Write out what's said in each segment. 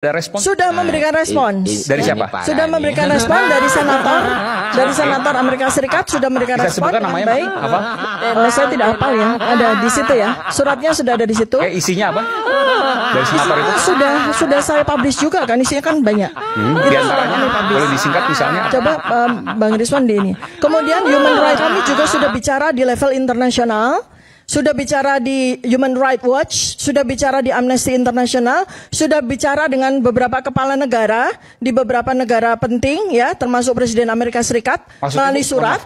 Ada respon? Sudah memberikan respon. Dari siapa? Sudah memberikan respon dari senator Amerika Serikat sudah memberikan respon dengan namanya baik. Apa? Saya tidak hafal ya, ada di situ ya. Suratnya sudah ada di situ. Isinya apa? Dari senator itu? Sudah saya publish juga kan, isinya kan banyak. Di antaranya boleh disingkat misalnya. Coba Bang Rizwan di ini. Kemudian human rights kami juga sudah bicara di level internasional. Sudah bicara di Human Rights Watch, sudah bicara di Amnesty International, sudah bicara dengan beberapa kepala negara di beberapa negara penting ya, termasuk Presiden Amerika Serikat melalui surat.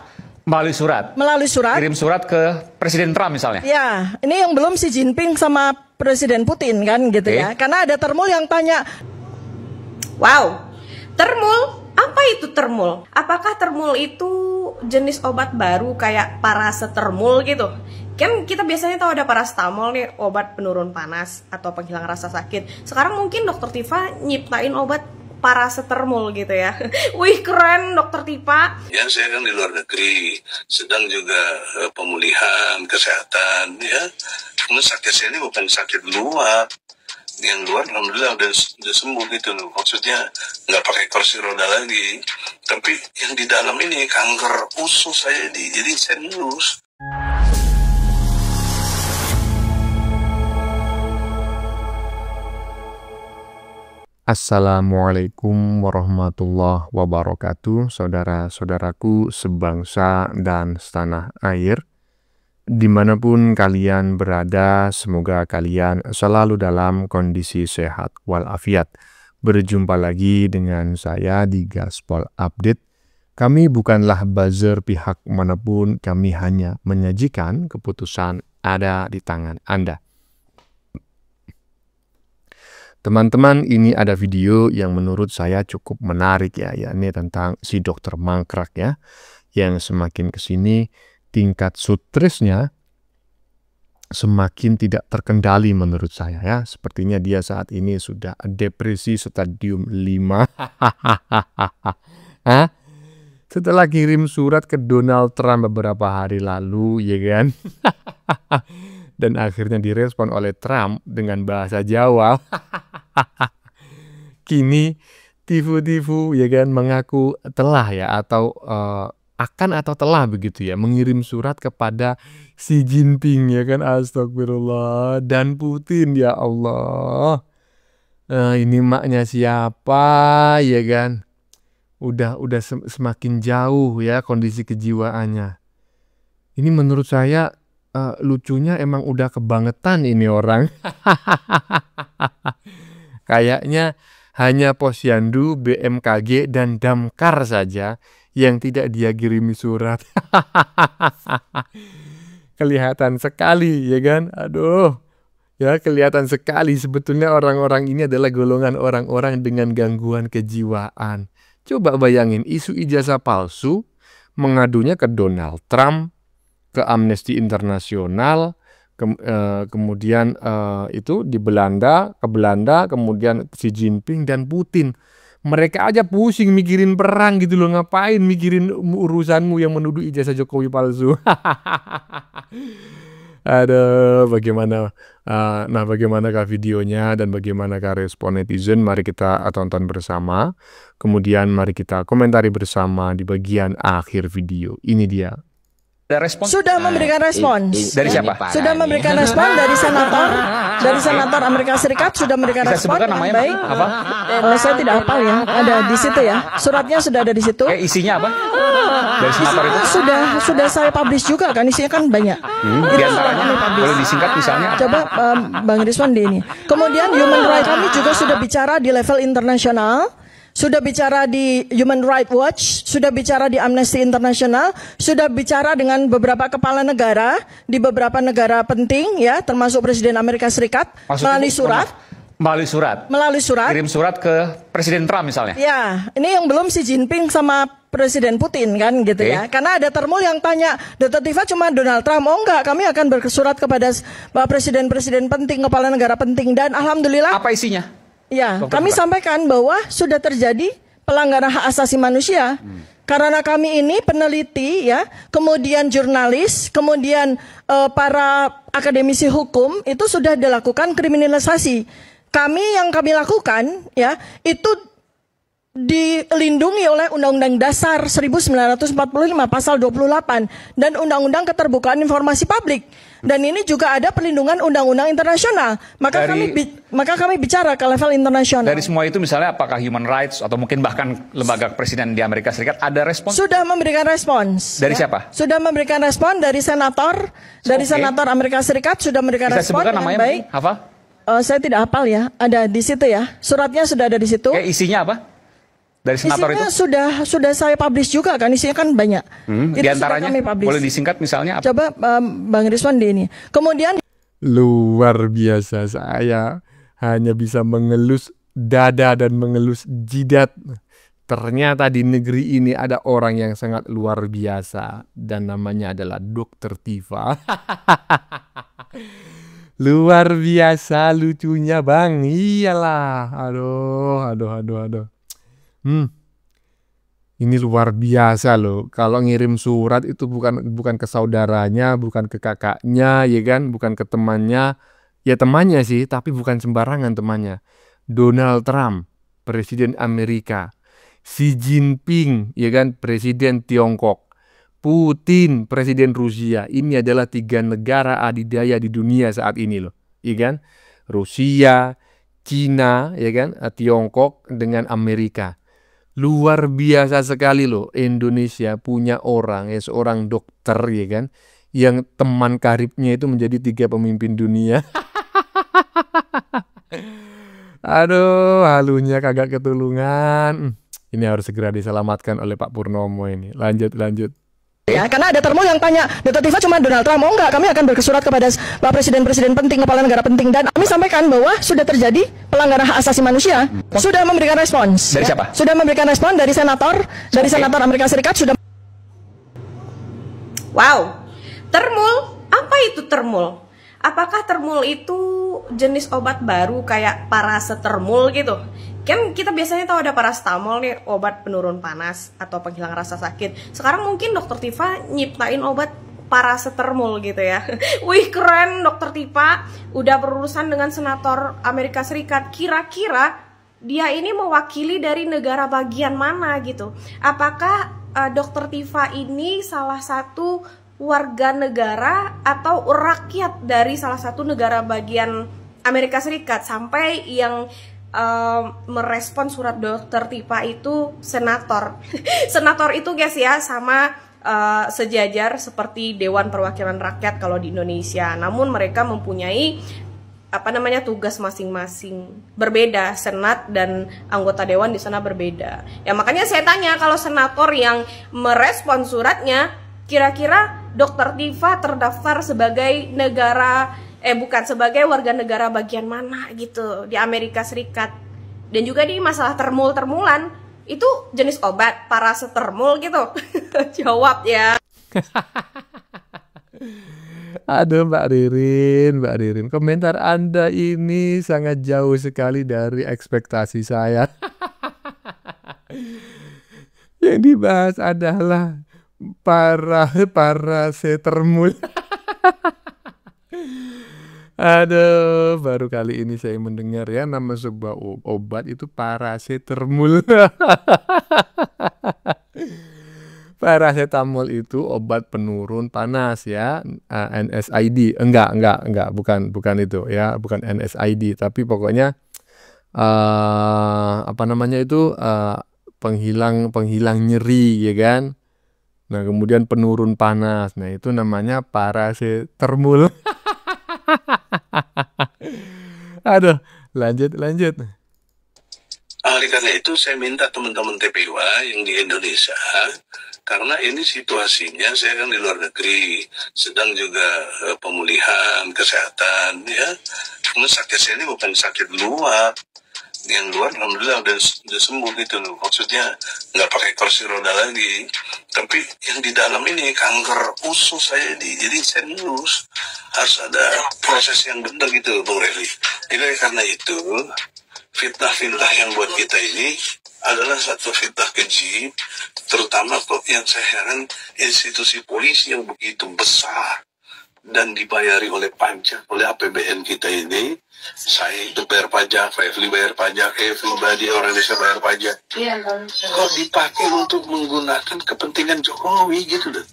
Melalui surat. Kirim surat ke Presiden Trump misalnya. Ya, ini yang belum Xi Jinping sama Presiden Putin kan gitu ya. Karena ada termul yang tanya. Wow, termul? Apa itu termul? Apakah termul itu jenis obat baru kayak paracetamol gitu? Kan kita biasanya tahu ada paracetamol nih, obat penurun panas atau penghilang rasa sakit. Sekarang mungkin Dokter Tifa nyiptain obat paracetamol gitu ya. Wih keren Dokter Tifa. Ya saya kan di luar negeri, sedang juga pemulihan kesehatan ya. Cuma sakit saya ini bukan sakit luar. Yang luar alhamdulillah udah sembuh gitu loh. Maksudnya nggak pakai kursi roda lagi. Tapi yang di dalam ini kanker usus saya jadi serius. Assalamualaikum warahmatullahi wabarakatuh, saudara-saudaraku sebangsa dan setanah air. Dimanapun kalian berada, semoga kalian selalu dalam kondisi sehat walafiat. Berjumpa lagi dengan saya di Gaspol Update. Kami bukanlah buzzer pihak manapun, kami hanya menyajikan keputusan ada di tangan Anda. Teman-teman, ini ada video yang menurut saya cukup menarik ya, yakni tentang si dokter mangkrak ya, yang semakin kesini tingkat stresnya semakin tidak terkendali menurut saya ya. Sepertinya dia saat ini sudah depresi stadium 5. Setelah kirim surat ke Donald Trump beberapa hari lalu, ya kan? Dan akhirnya direspon oleh Trump dengan bahasa Jawa. Kini tifu-tifu ya kan mengaku telah ya atau akan atau telah begitu ya mengirim surat kepada Xi Jinping ya kan, astagfirullah, dan Putin ya Allah. Ini maknya siapa ya kan? Udah semakin jauh ya kondisi kejiwaannya. Ini menurut saya lucunya emang udah kebangetan ini orang. Kayaknya hanya Posyandu, BMKG, dan Damkar saja yang tidak dia kirimi surat. Kelihatan sekali ya kan. Aduh, ya kelihatan sekali sebetulnya orang-orang ini adalah golongan orang-orang dengan gangguan kejiwaan. Coba bayangin isu ijazah palsu mengadunya ke Donald Trump, ke Amnesty International, kemudian itu di Belanda, ke Belanda, kemudian Xi Jinping dan Putin. Mereka aja pusing mikirin perang gitu loh, ngapain mikirin urusanmu yang menuduh ijazah Jokowi palsu. Ada bagaimanakah videonya dan bagaimanakah respon netizen? Mari kita tonton bersama. Kemudian mari kita komentari bersama di bagian akhir video. Ini dia. Ada respon? Sudah memberikan respon. Dari siapa? Sudah memberikan respon dari senator Amerika Serikat sudah memberikan respon dengan baik. Apa? Saya tidak hafal ya, ada di situ ya. Suratnya sudah ada di situ. Isinya apa? Dari senator itu? Sudah saya publish juga kan, isinya kan banyak. Di antaranya boleh disingkat misalnya. Coba Bang Rizwan di ini. Kemudian human rights kami juga sudah bicara di level internasional. Sudah bicara di Human Rights Watch, sudah bicara di Amnesty International, sudah bicara dengan beberapa kepala negara di beberapa negara penting ya, termasuk Presiden Amerika Serikat melalui surat. Melalui surat. Kirim surat ke Presiden Trump misalnya. Ya, ini yang belum Xi Jinping sama Presiden Putin kan gitu ya. Karena ada termul yang tanya, Dr. Tifa cuma Donald Trump. Oh enggak, kami akan bersurat kepada presiden-presiden penting, kepala negara penting, dan alhamdulillah. Apa isinya? Ya, kami sampaikan bahwa sudah terjadi pelanggaran hak asasi manusia. Karena kami ini peneliti ya, kemudian jurnalis, kemudian para akademisi hukum itu sudah dilakukan kriminalisasi. yang kami lakukan ya itu dilindungi oleh Undang-Undang Dasar 1945 pasal 28 dan Undang-Undang Keterbukaan Informasi Publik. Dan ini juga ada perlindungan undang-undang internasional. Maka kami bicara ke level internasional. Dari semua itu misalnya apakah human rights atau mungkin bahkan lembaga presiden di Amerika Serikat ada respons? Sudah memberikan respons. Dari siapa? Sudah memberikan respons dari senator, senator Amerika Serikat sudah memberikan Bisa respons sebutkan dengan namanya, baik. hafal? Saya tidak hafal ya, ada di situ ya. Suratnya sudah ada di situ. Isinya apa? Dari senator Isinya itu? sudah saya publish juga kan, isinya kan banyak. Di antaranya kami publish. boleh disingkat misalnya apa? Coba Bang Rizwan di ini. Kemudian Luar biasa, saya hanya bisa mengelus dada dan mengelus jidat. Ternyata di negeri ini ada orang yang sangat luar biasa dan namanya adalah Dr. Tifa. Luar biasa lucunya Bang. Iyalah. Aduh. Ini luar biasa loh. Kalau ngirim surat itu bukan ke saudaranya, bukan ke kakaknya, ya kan, bukan ke temannya. Ya temannya sih, tapi bukan sembarangan temannya. Donald Trump, Presiden Amerika. Xi Jinping, ya kan, Presiden Tiongkok. Putin, Presiden Rusia. Ini adalah 3 negara adidaya di dunia saat ini loh, ya kan? Rusia, Cina, ya kan, Tiongkok dengan Amerika. Luar biasa sekali loh, Indonesia punya orang, seorang dokter, ya kan, yang teman karibnya itu menjadi 3 pemimpin dunia. Aduh, halunya kagak ketulungan. Ini harus segera diselamatkan oleh Pak Purnomo ini. Lanjut. ya, karena ada termo yang tanya, Dr. Tifa cuma Donald Trump. Oh enggak, kami akan bersurat kepada Pak Presiden-Presiden penting, kepala negara penting. Dan kami sampaikan bahwa sudah terjadi pelanggaran hak asasi manusia. Sudah memberikan respons. Dari siapa? Sudah memberikan respons dari senator, senator Amerika Serikat sudah. Wow, termul, apa itu termul? Apakah termul itu jenis obat baru kayak paracetamol gitu? Kan kita biasanya tahu ada paracetamol nih, obat penurun panas atau penghilang rasa sakit. Sekarang mungkin Dr. Tifa nyiptain obat paracetamol gitu ya. Wih keren, Dr. Tifa udah berurusan dengan senator Amerika Serikat. Kira-kira dia ini mewakili dari negara bagian mana gitu? Apakah Dr. Tifa ini salah satu warga negara atau rakyat dari salah satu negara bagian Amerika Serikat sampai yang merespon surat Dr. Tifa itu senator. Senator itu guys ya sama sejajar seperti Dewan Perwakilan Rakyat kalau di Indonesia. Namun mereka mempunyai tugas masing-masing berbeda. Senat dan anggota dewan di sana berbeda. Ya makanya saya tanya, kalau senator yang merespon suratnya, kira-kira Dr. Tifa terdaftar sebagai sebagai warga negara bagian mana gitu di Amerika Serikat. Dan juga di masalah termulan itu jenis obat paracetamol gitu. Jawab ya. Aduh Mbak Ririn, komentar Anda ini sangat jauh sekali dari ekspektasi saya. Yang dibahas adalah paracetamol. Aduh, baru kali ini saya mendengar ya nama sebuah obat itu paracetamol. Paracetamol itu obat penurun panas ya, NSAID. Enggak, bukan itu ya, bukan NSAID, tapi pokoknya penghilang nyeri ya kan. Nah, kemudian penurun panas. Nah, itu namanya paracetamol. Aduh, lanjut. Oleh karena itu saya minta teman-teman TPWA yang di Indonesia, karena ini situasinya saya kan di luar negeri, sedang juga pemulihan kesehatan ya. Cuma sakit saya ini bukan sakit luar. Yang luar alhamdulillah udah sembuh gitu loh. Maksudnya nggak pakai kursi roda lagi. Tapi yang di dalam ini kanker usus saya jadi serius. Harus ada proses yang benar gitu Bung Refli. Jadi karena itu fitnah-fitnah yang buat kita ini adalah satu fitnah keji. Terutama kok yang saya heran institusi polisi yang begitu besar. dan dibayari oleh pajak, oleh APBN kita ini. Saya itu bayar pajak, Fevli bayar pajak, everybody orang Indonesia bayar pajak. Kok dipakai untuk menggunakan kepentingan Jokowi gitu deh.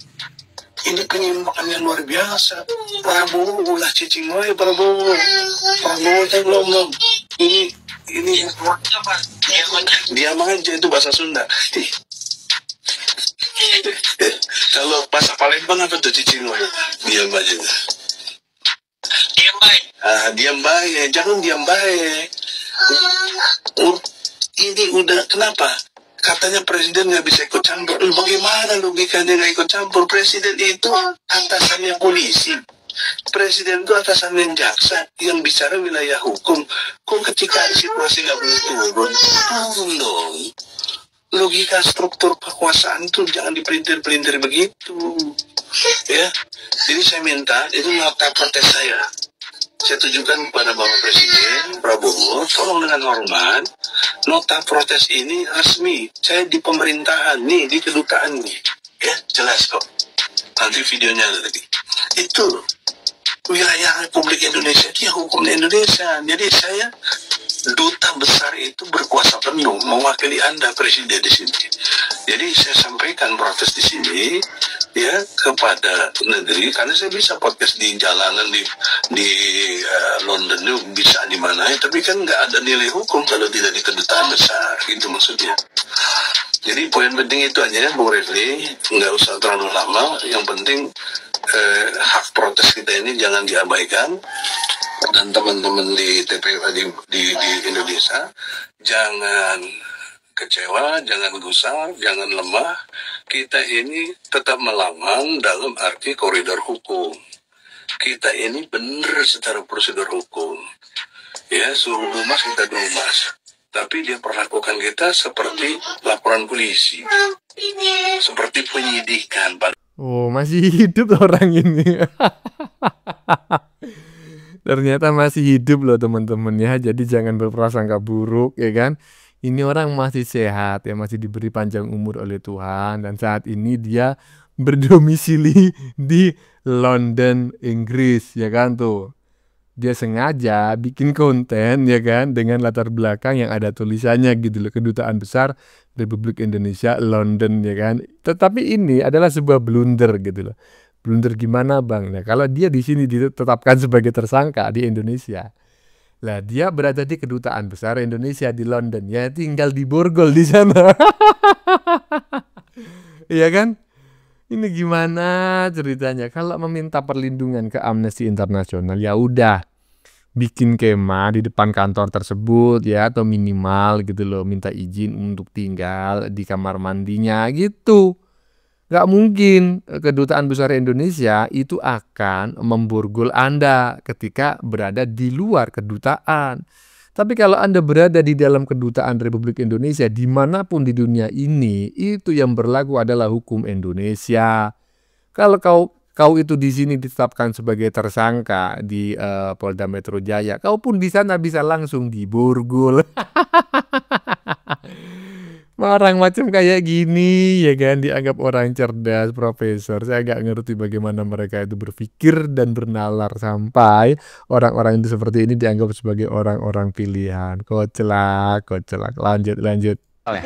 Ini penyimpangan yang luar biasa. Prabowo ulah cicing wae Prabowo yang ngomong. Ini diam aja, itu bahasa Sunda. Kalau bahasa Palembang apa tuh cicing wae? Diam aja. Diam baik, jangan diam baik. Ini udah kenapa? Katanya presiden nggak bisa ikut campur. Bagaimana logikanya nggak ikut campur? Presiden itu atasannya polisi. Presiden itu atasannya jaksa yang bicara wilayah hukum. Kok ketika situasi nggak boleh turun dong. Logika struktur kekuasaan itu jangan dipelintir-pelintir begitu. Ya, jadi saya minta itu nota protes saya. Saya tujukan kepada Bapak Presiden Prabowo, tolong dengan hormat, nota protes ini resmi. Saya di pemerintahan nih, di kedutaan nih. Ya, jelas kok. Nanti videonya ada tadi. Itu wilayah Republik Indonesia, itu ya hukumnya Indonesia. Jadi saya duta besar itu berkuasa penuh mewakili Anda Presiden di sini. Jadi saya sampaikan protes di sini ya kepada negeri, karena saya bisa podcast di jalanan di London itu bisa di mana ya, tapi kan nggak ada nilai hukum kalau tidak di kedutaan besar, gitu maksudnya. Jadi poin penting itu aja ya Bung Refli, nggak usah terlalu lama. Yang penting hak protes kita ini jangan diabaikan. Dan teman-teman di TPU di Indonesia jangan kecewa, jangan gusar, jangan lemah. Kita ini tetap melawan dalam arti koridor hukum. Kita ini benar secara prosedur hukum. Ya, suruh dumas kita dumas. Tapi dia perlakukan kita seperti laporan polisi, seperti penyidikan. Oh, masih hidup orang ini. Ternyata masih hidup loh teman-teman ya. Jadi jangan berprasangka buruk ya kan. Ini orang masih sehat ya, masih diberi panjang umur oleh Tuhan. Dan saat ini dia berdomisili di London, Inggris ya kan tuh. Dia sengaja bikin konten ya kan dengan latar belakang yang ada tulisannya gitu loh, Kedutaan Besar Republik Indonesia London ya kan. Tetapi ini adalah sebuah blunder gitu loh. Blunder gimana Bang? Nah, kalau dia di sini ditetapkan sebagai tersangka di Indonesia, lah dia berada di Kedutaan Besar Indonesia di London, ya tinggal di borgol di sana. Iya kan? Ini gimana ceritanya? Kalau meminta perlindungan ke Amnesty International, ya udah bikin kemah di depan kantor tersebut ya, atau minimal gitu loh, minta izin untuk tinggal di kamar mandinya gitu. Gak mungkin Kedutaan Besar Indonesia itu akan memborgol Anda ketika berada di luar kedutaan. Tapi kalau Anda berada di dalam Kedutaan Republik Indonesia, dimanapun di dunia ini, itu yang berlaku adalah hukum Indonesia. Kalau kau itu di sini ditetapkan sebagai tersangka di Polda Metro Jaya, kau pun di sana bisa langsung diborgol. Orang macam kayak gini ya kan dianggap orang cerdas, profesor. Saya nggak ngerti bagaimana mereka itu berpikir dan bernalar sampai orang-orang itu seperti ini dianggap sebagai orang-orang pilihan. Koclak. Lanjut.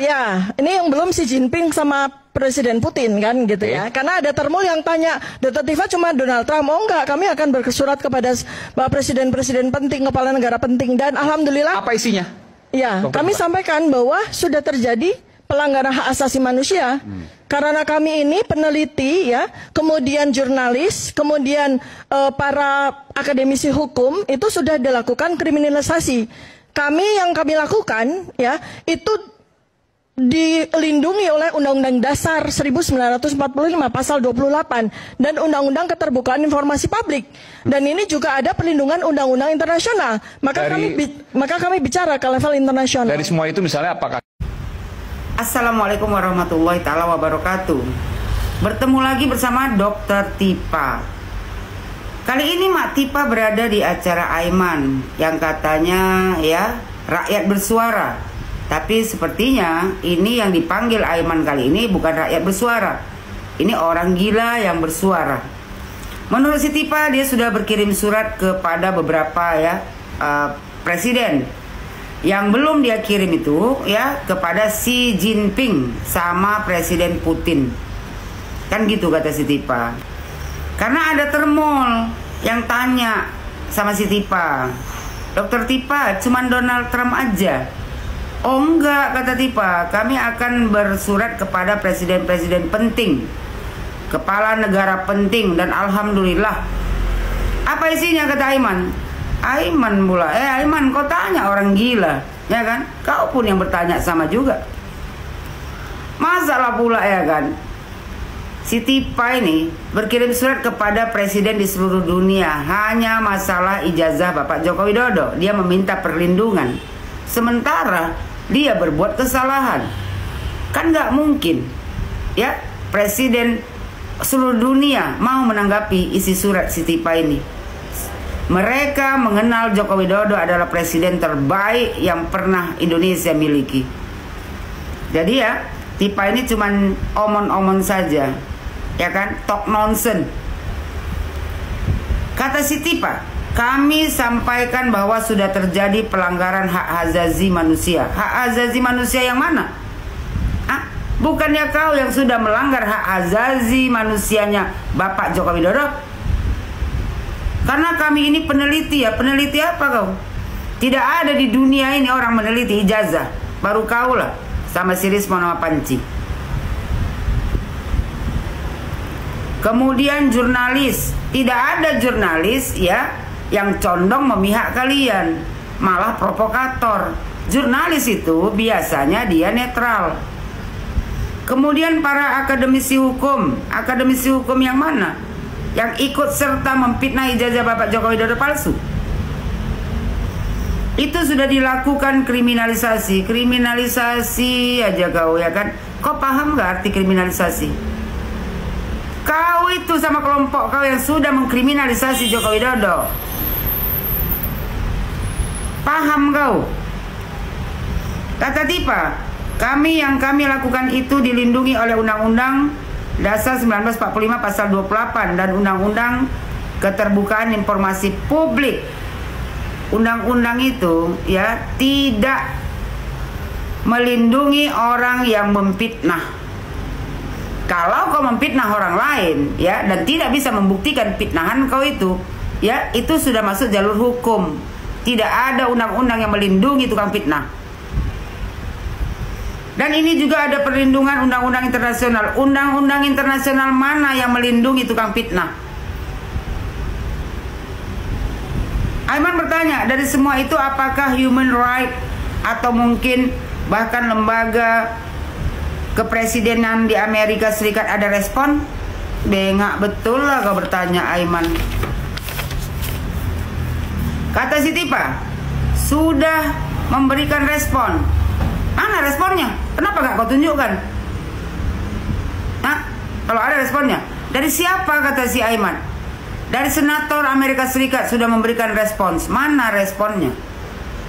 Ya, ini yang belum Xi Jinping sama Presiden Putin kan gitu ya. Karena ada termul yang tanya, detektifnya cuma Donald Trump. Oh enggak, kami akan bersurat kepada Bapak Presiden-Presiden penting, kepala negara penting. Dan alhamdulillah. Apa isinya? Ya, kami sampaikan bahwa sudah terjadi pelanggaran hak asasi manusia. Karena kami ini peneliti ya, kemudian jurnalis, kemudian para akademisi hukum itu sudah dilakukan kriminalisasi. Yang kami lakukan ya, itu dilindungi oleh Undang-Undang Dasar 1945 pasal 28 dan Undang-Undang Keterbukaan Informasi Publik. Dan ini juga ada perlindungan undang-undang internasional. Maka kami bicara ke level internasional. Dari semua itu misalnya apakah Assalamualaikum warahmatullahi taala wabarakatuh. Bertemu lagi bersama Dr. Tipa. Kali ini Mak Tipa berada di acara Aiman yang katanya ya rakyat bersuara. Tapi sepertinya ini yang dipanggil Aiman kali ini bukan rakyat bersuara. Ini orang gila yang bersuara. Menurut si Tipa, dia sudah berkirim surat kepada beberapa presiden. Yang belum dia kirim itu ya kepada Xi Jinping sama Presiden Putin. Kan gitu kata si Tipa. Karena ada termol yang tanya sama si Tipa, Dokter Tipa, cuman Donald Trump aja? Oh enggak, kata Tipa, kami akan bersurat kepada presiden-presiden penting, kepala negara penting, dan alhamdulillah. Apa isinya, kata Aiman? Aiman pula, Aiman, kau tanya orang gila, ya kan? Kau pun yang bertanya sama juga. Masalah pula, ya kan? Si Tipa ini berkirim surat kepada presiden di seluruh dunia hanya masalah ijazah Bapak Joko Widodo. Dia meminta perlindungan, sementara dia berbuat kesalahan. Kan nggak mungkin, ya, presiden seluruh dunia mau menanggapi isi surat si Tipa ini. Mereka mengenal Joko Widodo adalah presiden terbaik yang pernah Indonesia miliki. Jadi ya, Tipa ini cuman omon-omon saja, ya kan, talk nonsense. Kata si Tipa, kami sampaikan bahwa sudah terjadi pelanggaran hak azazi manusia. Hak azazi manusia yang mana? Bukannya kau yang sudah melanggar hak azazi manusianya Bapak Joko Widodo? Karena kami ini peneliti ya. Peneliti apa kau? Tidak ada di dunia ini orang meneliti ijazah. Baru kau lah sama si Rismo nama Panci. Kemudian jurnalis. Tidak ada jurnalis ya yang condong memihak kalian, malah provokator. Jurnalis itu biasanya dia netral. Kemudian para akademisi hukum yang mana? Yang ikut serta memfitnah ijazah Bapak Joko Widodo palsu. Itu sudah dilakukan kriminalisasi. Kriminalisasi aja kau, ya kan? Kau paham gak arti kriminalisasi? Kau itu sama kelompok kau yang sudah mengkriminalisasi Joko Widodo. Paham kau? Kata Tipa, kami lakukan itu dilindungi oleh Undang-Undang Dasar 1945 pasal 28 dan Undang-Undang Keterbukaan Informasi Publik. Undang-undang itu ya tidak melindungi orang yang memfitnah. Kalau kau memfitnah orang lain ya dan tidak bisa membuktikan fitnahan kau itu, ya itu sudah masuk jalur hukum. Tidak ada undang-undang yang melindungi tukang fitnah. Dan ini juga ada perlindungan undang-undang internasional. Undang-undang internasional mana yang melindungi tukang fitnah? Aiman bertanya, dari semua itu apakah human right atau mungkin bahkan lembaga kepresidenan di Amerika Serikat ada respon? Bengak betul lah kau bertanya, Aiman. Kata si Tipa, sudah memberikan respon. Mana responnya? Kenapa gak kau tunjukkan? Kalau ada responnya, dari siapa, kata si Aiman? Dari senator Amerika Serikat sudah memberikan respons. Mana responnya?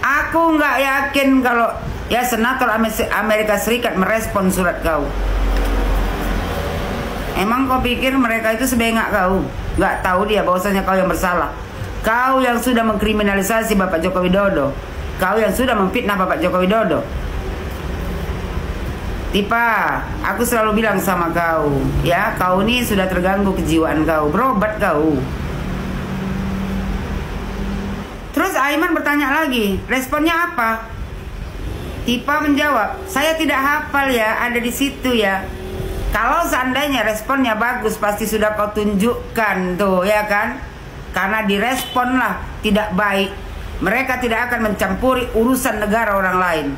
Aku nggak yakin kalau ya senator Amerika Serikat merespon surat kau. Emang kau pikir mereka itu sebengak kau? Nggak tahu dia bahwasanya kau yang bersalah. Kau yang sudah mengkriminalisasi Bapak Joko Widodo. Kau yang sudah memfitnah Bapak Joko Widodo. Tipa, aku selalu bilang sama kau, ya, kau ini sudah terganggu kejiwaan kau, berobat kau. Terus Aiman bertanya lagi, responnya apa? Tipa menjawab, saya tidak hafal ya, ada di situ ya. Kalau seandainya responnya bagus, pasti sudah kau tunjukkan tuh, ya kan? Karena diresponlah tidak baik, mereka tidak akan mencampuri urusan negara orang lain.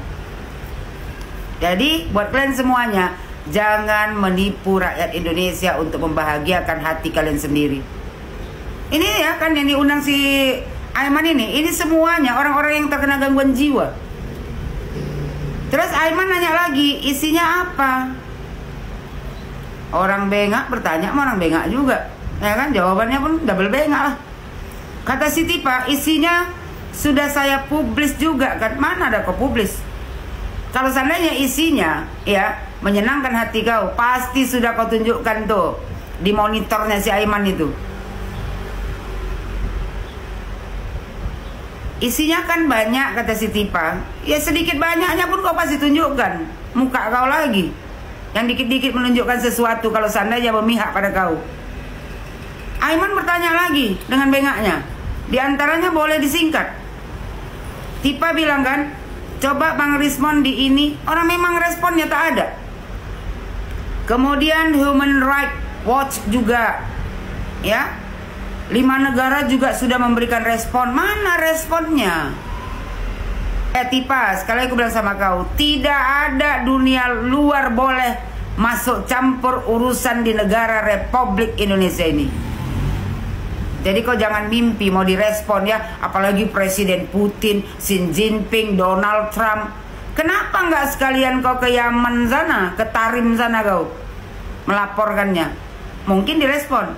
Jadi buat kalian semuanya, jangan menipu rakyat Indonesia untuk membahagiakan hati kalian sendiri. Ini ya kan yang diundang si Aiman ini semuanya orang-orang yang terkena gangguan jiwa. Terus Aiman nanya lagi, isinya apa? Orang bengak bertanya sama orang bengak juga, ya kan? Jawabannya pun double bengak lah. Kata si Tipa, isinya sudah saya publis juga kan? Mana ada kau publis? Kalau seandainya isinya ya menyenangkan hati kau, pasti sudah kau tunjukkan tuh di monitornya si Aiman itu. Isinya kan banyak, kata si Tipa. Ya sedikit banyaknya pun kau pasti tunjukkan muka kau lagi, yang dikit-dikit menunjukkan sesuatu kalau seandainya memihak pada kau. Aiman bertanya lagi dengan bengaknya. Di antaranya boleh disingkat. Tipa bilang kan, coba Bang respon di ini. Orang memang responnya tak ada. Kemudian Human Rights Watch juga, ya, 5 negara juga sudah memberikan respon. Mana responnya? Tipa, sekali lagi aku bilang sama kau, tidak ada dunia luar boleh masuk campur urusan di negara Republik Indonesia ini. Jadi kau jangan mimpi mau direspon ya, apalagi Presiden Putin, Xi Jinping, Donald Trump. Kenapa nggak sekalian kau ke Yaman sana, ke Tarim sana kau melaporkannya? Mungkin direspon.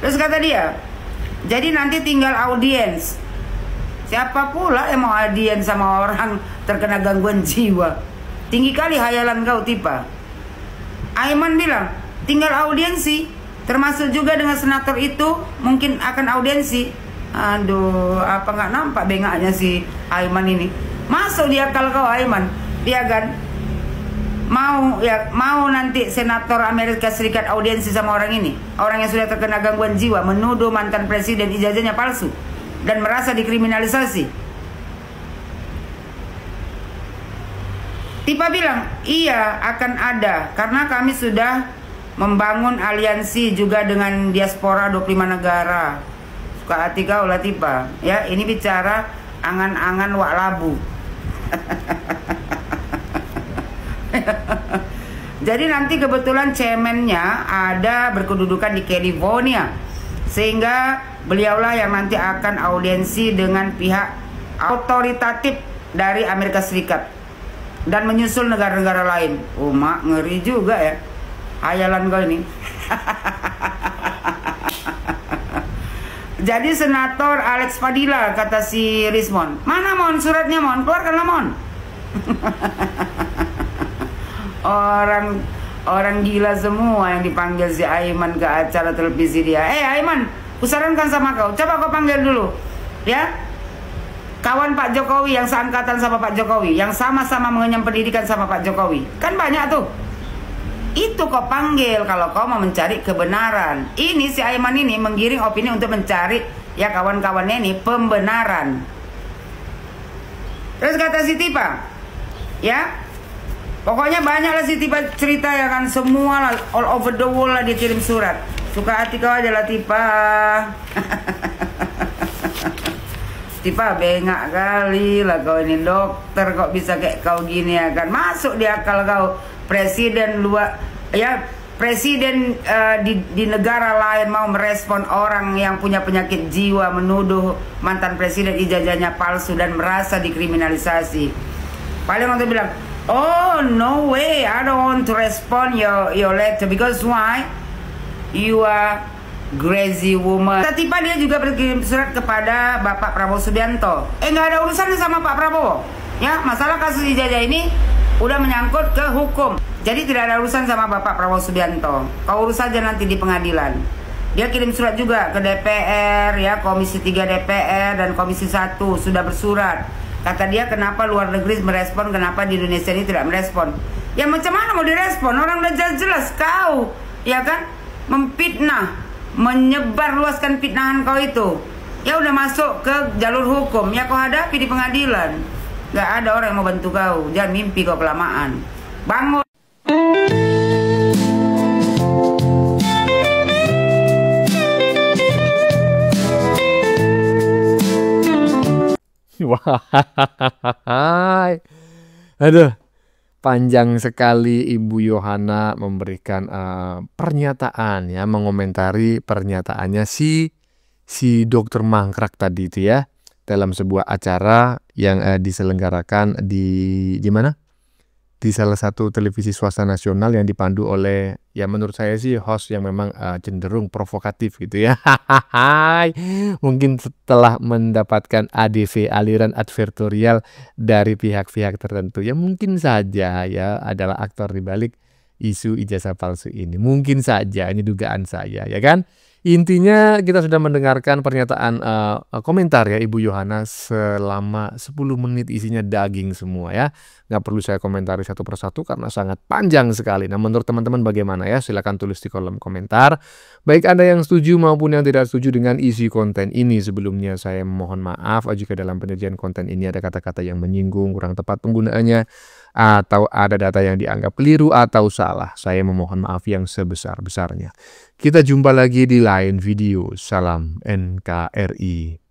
Terus kata dia, jadi nanti tinggal audiens. Siapa pula yang mau audiens sama orang terkena gangguan jiwa? Tinggi kali hayalan kau, Tipa. Aiman bilang, tinggal audiensi. Termasuk juga dengan senator itu mungkin akan audiensi. Aduh, apa nggak nampak bengaknya si Aiman ini? Masuk di akal kau, Aiman. Dia kan mau nanti senator Amerika Serikat audiensi sama orang ini, orang yang sudah terkena gangguan jiwa, menuduh mantan presiden ijazahnya palsu dan merasa dikriminalisasi. Tipa bilang, iya akan ada, karena kami sudah membangun aliansi juga dengan diaspora 25 negara. Suka hati kau lah, Tipa. Ya, ini bicara angan-angan wak labu. Jadi nanti kebetulan cemennya ada berkedudukan di California, sehingga beliaulah yang nanti akan audiensi dengan pihak otoritatif dari Amerika Serikat dan menyusul negara-negara lain. Oh mak, ngeri juga ya hayalan kau ini. Jadi senator Alex Padilla, kata si Rismon, mana Mon suratnya Mon, keluarkanlah Mon. Orang gila semua yang dipanggil si Aiman ke acara televisi dia. Aiman, kusarankan sama kau, coba kau panggil dulu, ya, kawan Pak Jokowi yang seangkatan sama Pak Jokowi, yang sama-sama mengenyam pendidikan sama Pak Jokowi. Kan banyak tuh. Itu kau panggil kalau kau mau mencari kebenaran. Ini si Aiman ini menggiring opini untuk mencari, ya kawan-kawannya ini, pembenaran. Terus kata si Tipa, ya, pokoknya banyak lah si Tipa cerita ya kan, semua lah, all over the world lah dia kirim surat. Suka hati kau aja lah Tipa. Tipa bengak kali lah kau ini, dokter kok bisa kayak kau gini ya kan. Masuk di akal kau, presiden luar, ya presiden di negara lain mau merespon orang yang punya penyakit jiwa, menuduh mantan presiden ijazahnya palsu dan merasa dikriminalisasi. Paling untuk bilang, oh no way, I don't want to respond your letter because why? You are crazy woman. Tiba dia juga berkirim surat kepada Bapak Prabowo Subianto. Nggak ada urusannya sama Pak Prabowo. Ya, masalah kasus ijazah ini udah menyangkut ke hukum. Jadi tidak ada urusan sama Bapak Prabowo Subianto. Kau urus saja nanti di pengadilan. Dia kirim surat juga ke DPR, ya, Komisi 3 DPR dan Komisi 1 sudah bersurat. Kata dia, kenapa luar negeri merespon, kenapa di Indonesia ini tidak merespon? Ya macam mana mau direspon? Orang udah jelas-jelas kau, ya kan, memfitnah, menyebar luaskan fitnahan kau itu. Ya udah masuk ke jalur hukum, ya kau hadapi di pengadilan. Gak ada orang yang mau bantu kau. Jangan mimpi kau kelamaan. Bangun. Wah, aduh, panjang sekali Ibu Yohana memberikan pernyataan, ya, mengomentari pernyataannya si dokter mangkrak tadi itu ya, dalam sebuah acara yang diselenggarakan di mana? Di salah satu televisi swasta nasional yang dipandu oleh, ya menurut saya sih host yang memang cenderung provokatif gitu ya. Mungkin setelah mendapatkan ADV, aliran advertorial dari pihak-pihak tertentu, ya mungkin saja ya adalah aktor di balik isu ijazah palsu ini. Mungkin saja, ini dugaan saya ya kan. Intinya kita sudah mendengarkan pernyataan komentar ya Ibu Yohana selama 10 menit isinya daging semua ya. Nggak perlu saya komentari satu persatu karena sangat panjang sekali. Nah menurut teman-teman bagaimana ya? Silakan tulis di kolom komentar. Baik Anda yang setuju maupun yang tidak setuju dengan isi konten ini. Sebelumnya saya mohon maaf jika dalam penyajian konten ini ada kata-kata yang menyinggung, kurang tepat penggunaannya, atau ada data yang dianggap keliru atau salah. Saya memohon maaf yang sebesar-besarnya. Kita jumpa lagi di lain video. Salam NKRI.